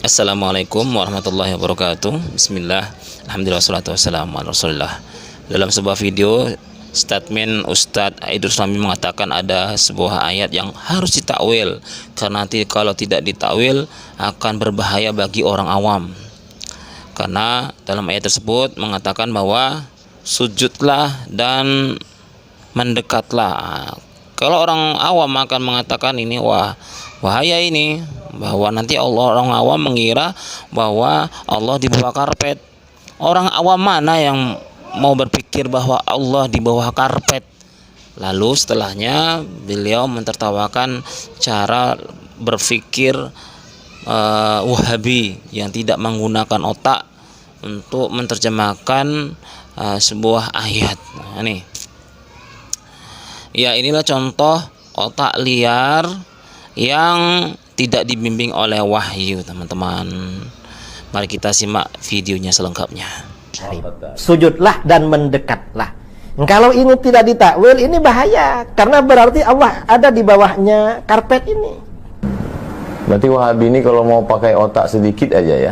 Assalamualaikum warahmatullahi wabarakatuh. Bismillah, alhamdulillah, wassalatu wassalamu ala rasulillah. Dalam sebuah video statement Ustadz Idrus Ramli mengatakan ada sebuah ayat yang harus ditakwil, karena nanti kalau tidak ditakwil akan berbahaya bagi orang awam. Karena dalam ayat tersebut mengatakan bahwa sujudlah dan mendekatlah. Kalau orang awam akan mengatakan ini, wah bahaya ini, bahwa nanti orang awam mengira bahwa Allah di bawah karpet. Orang awam mana yang mau berpikir bahwa Allah di bawah karpet? Lalu setelahnya beliau mentertawakan cara berpikir Wahabi yang tidak menggunakan otak untuk menerjemahkan sebuah ayat. Nah, nih. Ya, inilah contoh otak liar yang tidak dibimbing oleh wahyu, teman-teman. Mari kita simak videonya selengkapnya. Sujudlah dan mendekatlah. Kalau ini tidak ditakwil, ini bahaya, karena berarti Allah ada di bawahnya karpet ini. Berarti Wahabi ini kalau mau pakai otak sedikit aja ya.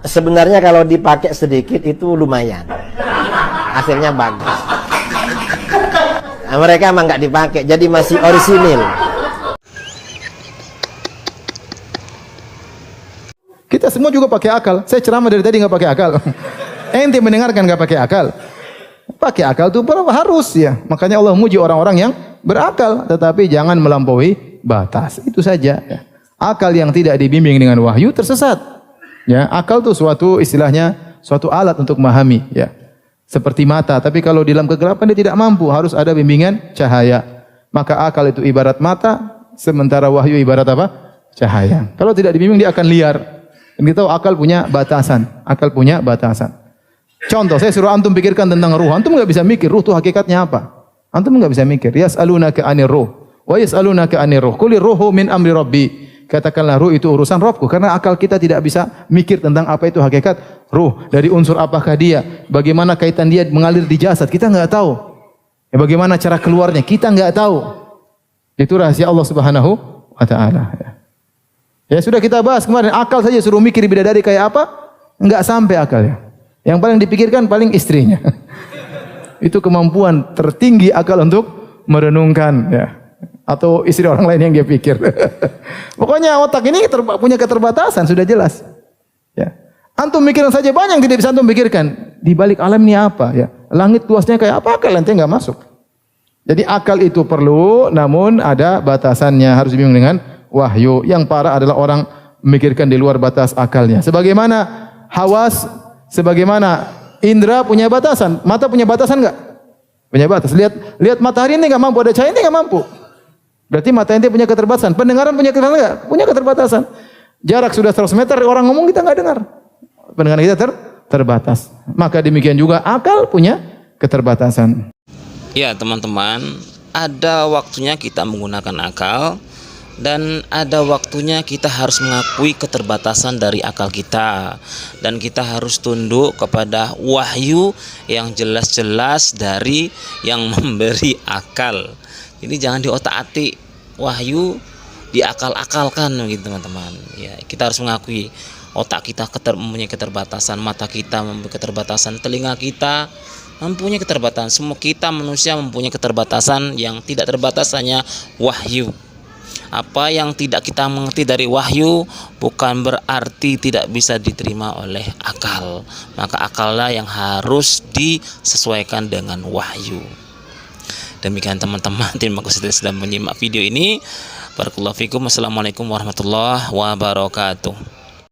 Sebenarnya kalau dipakai sedikit itu lumayan, hasilnya bagus. Nah, mereka emang nggak dipakai, jadi masih orisinil. Kita semua juga pakai akal. Saya ceramah dari tadi nggak pakai akal. Ente mendengarkan nggak pakai akal. Pakai akal itu harus ya. Makanya Allah muji orang-orang yang berakal, tetapi jangan melampaui batas. Itu saja. Ya. Akal yang tidak dibimbing dengan wahyu tersesat. Ya, akal itu suatu istilahnya suatu alat untuk memahami. Ya. Seperti mata, tapi kalau di dalam kegelapan dia tidak mampu, harus ada bimbingan cahaya. Maka akal itu ibarat mata, sementara wahyu ibarat apa? Cahaya. Kalau tidak dibimbing dia akan liar. Dan kita tahu akal punya batasan. Akal punya batasan. Contoh, saya suruh antum pikirkan tentang ruh. Antum nggak bisa mikir ruh itu hakikatnya apa. Antum nggak bisa mikir. Yas'alunaka 'anir ruh wa yas'alunaka 'anir ruh. Qul ruhu min amri rabbi. Katakanlah ruh itu urusan Rabbku, karena akal kita tidak bisa mikir tentang apa itu hakikat ruh, dari unsur apakah dia, bagaimana kaitan dia mengalir di jasad, kita nggak tahu. Ya, bagaimana cara keluarnya, kita nggak tahu. Itu rahasia Allah Subhanahu wa taala. Ya sudah kita bahas kemarin, akal saja suruh mikir bidadari kayak apa, nggak sampai akal ya. Yang paling dipikirkan paling istrinya. Itu kemampuan tertinggi akal untuk merenungkan ya. Atau istri orang lain yang dia pikir. Pokoknya otak ini punya keterbatasan, sudah jelas. Ya. Antum mikirin saja banyak yang tidak bisa antum pikirkan. Di balik alam ini apa? Ya. Langit luasnya kayak apa? Akal nanti nggak masuk. Jadi akal itu perlu, namun ada batasannya. Harus bingung dengan wahyu. Yang parah adalah orang memikirkan di luar batas akalnya. Sebagaimana hawas, sebagaimana indera punya batasan. Mata punya batasan nggak? Punya batas. Lihat matahari ini nggak mampu, ada cahaya ini nggak mampu. Berarti mata ente punya keterbatasan. Pendengaran punya keterbatasan enggak? Punya keterbatasan. Jarak sudah 100 meter, orang ngomong kita enggak dengar. Pendengaran kita terbatas. Maka demikian juga akal punya keterbatasan. Ya, teman-teman, ada waktunya kita menggunakan akal dan ada waktunya kita harus mengakui keterbatasan dari akal kita, dan kita harus tunduk kepada wahyu yang jelas-jelas dari yang memberi akal. Ini jangan diotak-atik, wahyu diakal-akalkan begitu, teman-teman. Ya, kita harus mengakui otak kita mempunyai keterbatasan, mata kita mempunyai keterbatasan, telinga kita mempunyai keterbatasan. Semua kita manusia mempunyai keterbatasan, yang tidak terbatas hanya wahyu. Apa yang tidak kita mengerti dari wahyu bukan berarti tidak bisa diterima oleh akal. Maka akallah yang harus disesuaikan dengan wahyu. Demikian teman-teman, terima kasih sudah menyimak video ini. Barakallahu fikum. Wassalamualaikum warahmatullahi wabarakatuh.